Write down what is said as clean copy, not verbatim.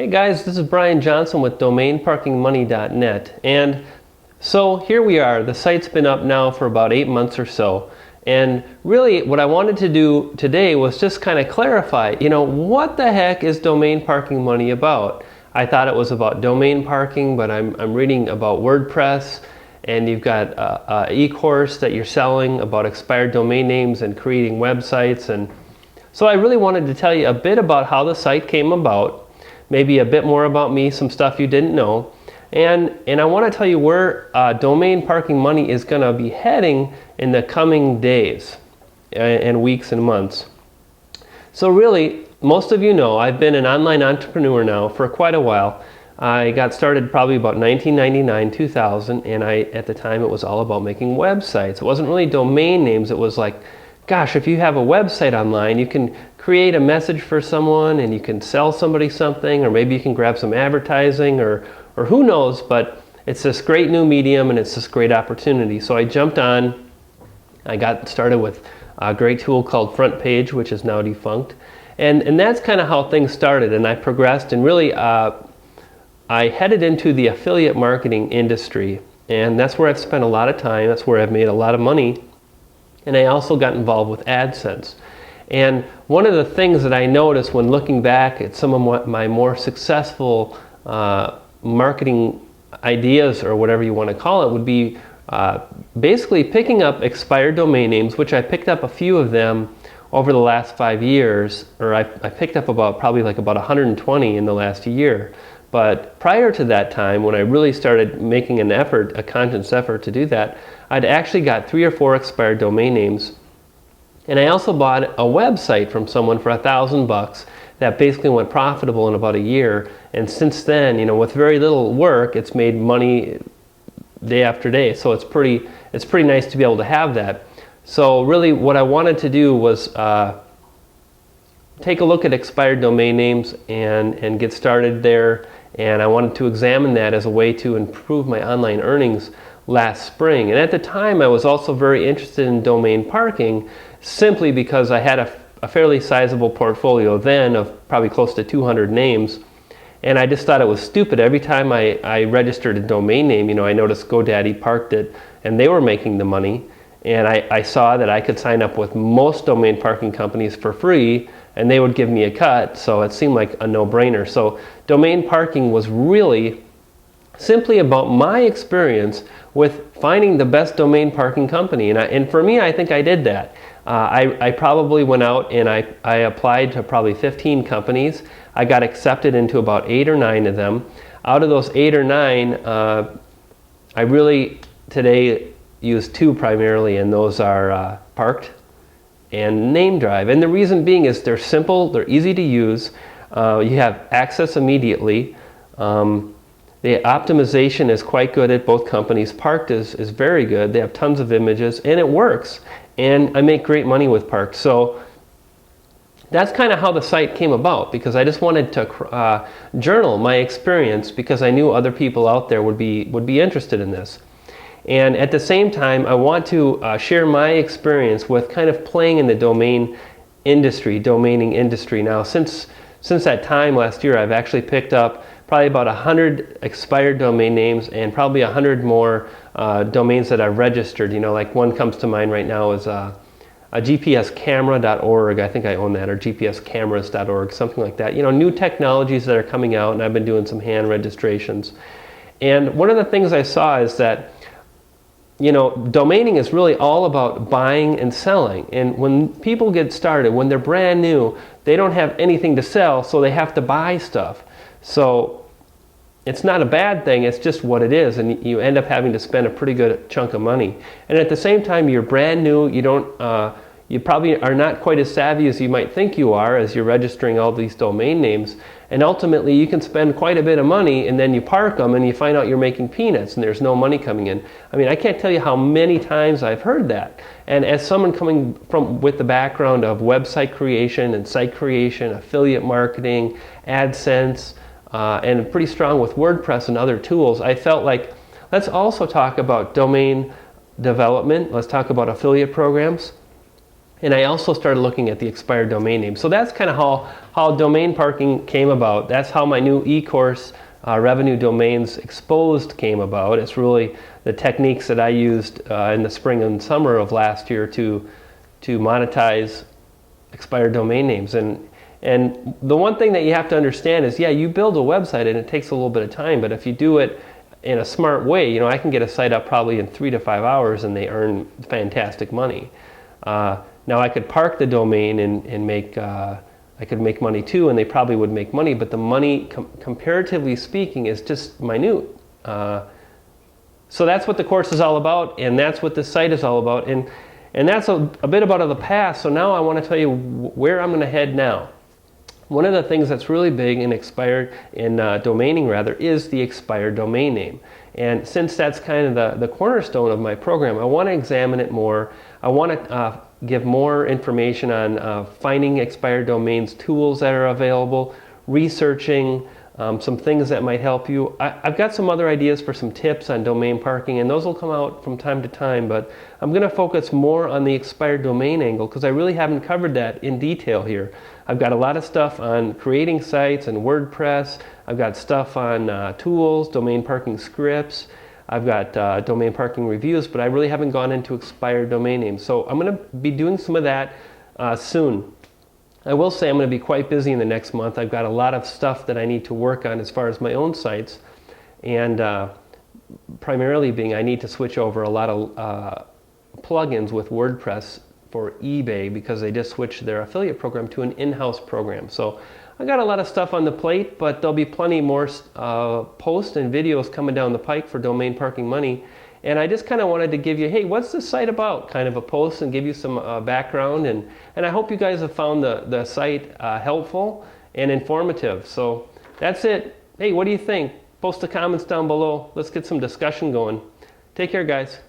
Hey guys, this is Brian Johnson with DomainParkingMoney.net, and so here we are. The site's been up now for about 8 months or so, and really what I wanted to do today was just kind of clarify, what the heck is Domain Parking Money about? I thought it was about domain parking, but I'm reading about WordPress, and you've got an e-course that you're selling about expired domain names and creating websites, and so I really wanted to tell you a bit about how the site came about, maybe a bit more about me, some stuff you didn't know, and I want to tell you where Domain Parking Money is going to be heading in the coming days and weeks and months. So really, most of you know I've been an online entrepreneur now for quite a while. I got started probably about 1999, 2000, and at the time it was all about making websites. It wasn't really domain names. It was like, gosh, if you have a website online, you can create a message for someone and you can sell somebody something, or maybe you can grab some advertising, or who knows, but it's this great new medium and it's this great opportunity. So I jumped on. I got started with a great tool called FrontPage, which is now defunct. And that's kind of how things started, and I progressed, and really I headed into the affiliate marketing industry, and that's where I've spent a lot of time. That's where I've made a lot of money. And I also got involved with AdSense. And one of the things that I noticed when looking back at some of my more successful marketing ideas, or whatever you want to call it, would be basically picking up expired domain names, which I picked up a few of them over the last 5 years, or I picked up probably about 120 in the last year. But prior to that time, when I really started making a conscious effort to do that, I'd actually got 3 or 4 expired domain names. And I also bought a website from someone for $1,000 that basically went profitable in about a year. And since then, with very little work, it's made money day after day. So it's pretty nice to be able to have that. So really what I wanted to do was take a look at expired domain names and get started there. And I wanted to examine that as a way to improve my online earnings last spring. And at the time I was also very interested in domain parking, simply because I had a fairly sizable portfolio then of probably close to 200 names. And I just thought it was stupid. Every time I registered a domain name, I noticed GoDaddy parked it and they were making the money. And I saw that I could sign up with most domain parking companies for free and they would give me a cut, so it seemed like a no-brainer. So domain parking was really simply about my experience with finding the best domain parking company. And for me, I think I did that. I probably went out and I applied to probably 15 companies. I got accepted into about 8 or 9 of them. Out of those 8 or 9, I really today use 2 primarily, and those are Parked and NameDrive. And the reason being is they're simple, they're easy to use, you have access immediately. The optimization is quite good at both companies. Parked is very good. They have tons of images and it works. And I make great money with Parked. So that's kind of how the site came about, because I just wanted to journal my experience, because I knew other people out there would be interested in this. And at the same time, I want to share my experience with kind of playing in the domaining industry. Now, since that time last year, I've actually picked up probably about 100 expired domain names and probably 100 more domains that I've registered. Like one comes to mind right now is a gpscamera.org. I think I own that, or gpscameras.org, something like that. New technologies that are coming out, and I've been doing some hand registrations. And one of the things I saw is that domaining is really all about buying and selling. And when people get started, when they're brand new, they don't have anything to sell, so they have to buy stuff. So it's not a bad thing, it's just what it is, and you end up having to spend a pretty good chunk of money. And at the same time, you're brand new, you probably are not quite as savvy as you might think you are as you're registering all these domain names. And ultimately, you can spend quite a bit of money, and then you park them, and you find out you're making peanuts, and there's no money coming in. I mean, I can't tell you how many times I've heard that. And as someone coming with the background of website creation and site creation, affiliate marketing, AdSense, and pretty strong with WordPress and other tools, I felt like, let's also talk about domain development. Let's talk about affiliate programs. And I also started looking at the expired domain name. So that's kind of how domain parking came about. That's how my new e-course, Revenue Domains Exposed, came about. It's really the techniques that I used in the spring and summer of last year to monetize expired domain names. And the one thing that you have to understand is, yeah, you build a website and it takes a little bit of time, but if you do it in a smart way, I can get a site up probably in 3 to 5 hours and they earn fantastic money. Now I could park the domain and make, I could make money too, and they probably would make money, but the money, comparatively speaking, is just minute. So that's what the course is all about, and that's what the site is all about, and that's a bit about the past. So now I want to tell you where I'm going to head now. One of the things that's really big in domaining rather, is the expired domain name. And since that's kind of the cornerstone of my program, I want to examine it more. I want to give more information on finding expired domains, tools that are available, researching some things that might help you. I've got some other ideas for some tips on domain parking, and those will come out from time to time, but I'm going to focus more on the expired domain angle because I really haven't covered that in detail here. I've got a lot of stuff on creating sites and WordPress. I've got stuff on tools, domain parking scripts. I've got domain parking reviews, but I really haven't gone into expired domain names. So I'm going to be doing some of that soon. I will say I'm going to be quite busy in the next month. I've got a lot of stuff that I need to work on as far as my own sites, and primarily being I need to switch over a lot of plugins with WordPress for eBay because they just switched their affiliate program to an in-house program. So I got a lot of stuff on the plate, but there'll be plenty more posts and videos coming down the pike for Domain Parking Money. And I just kind of wanted to give you, hey, what's this site about? Kind of a post and give you some background. And I hope you guys have found the site helpful and informative. So that's it. Hey, what do you think? Post the comments down below. Let's get some discussion going. Take care, guys.